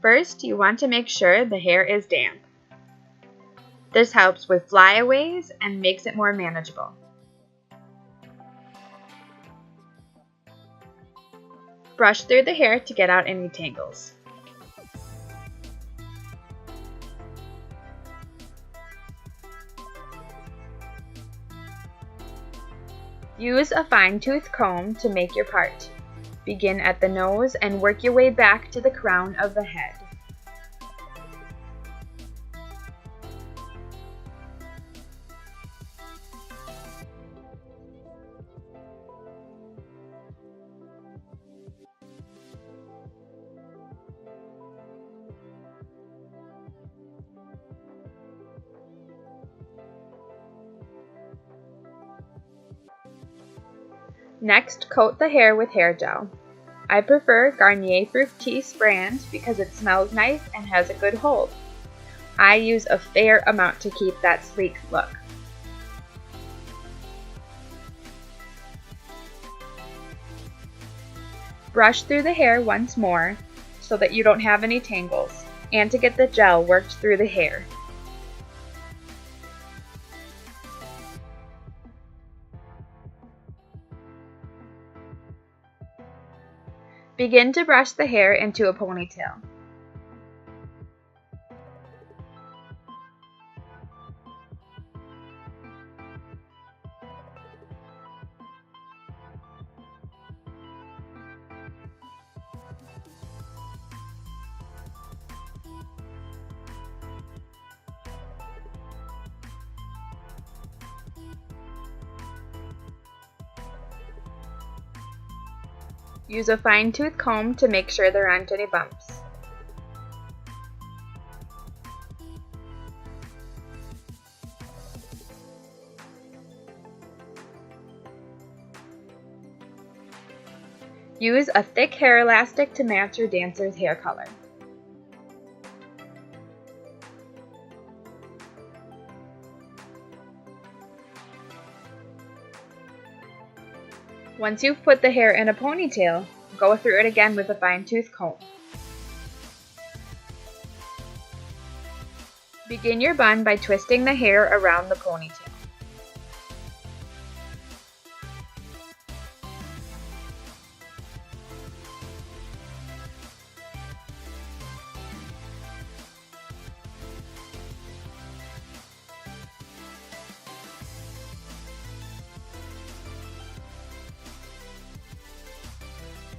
First, you want to make sure the hair is damp. This helps with flyaways and makes it more manageable. Brush through the hair to get out any tangles. Use a fine-tooth comb to make your part. Begin at the nose and work your way back to the crown of the head. Next, coat the hair with hair gel. I prefer Garnier Fructis brand because it smells nice and has a good hold. I use a fair amount to keep that sleek look. Brush through the hair once more so that you don't have any tangles and to get the gel worked through the hair. Begin to brush the hair into a ponytail. Use a fine-tooth comb to make sure there aren't any bumps. Use a thick hair elastic to match your dancer's hair color. Once you've put the hair in a ponytail, go through it again with a fine-tooth comb. Begin your bun by twisting the hair around the ponytail.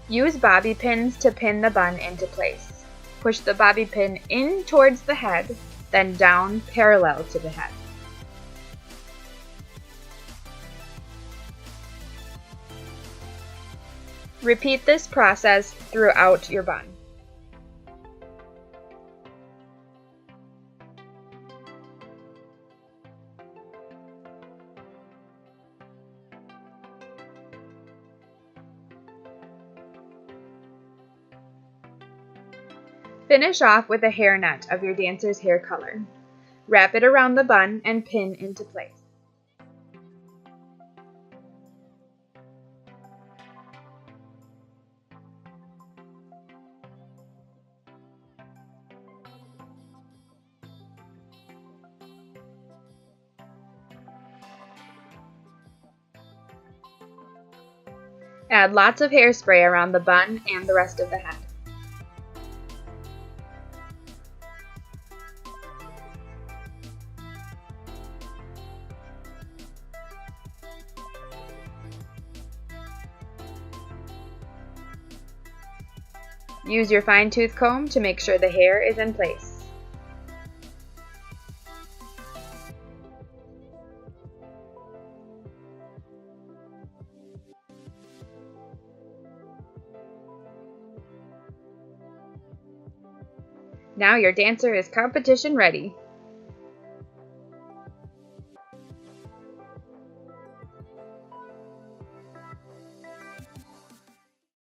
Use bobby pins to pin the bun into place. Push the bobby pin in towards the head, then down parallel to the head. Repeat this process throughout your bun. Finish off with a hairnet of your dancer's hair color. Wrap it around the bun and pin into place. Add lots of hairspray around the bun and the rest of the head. Use your fine-tooth comb to make sure the hair is in place. Now your dancer is competition ready.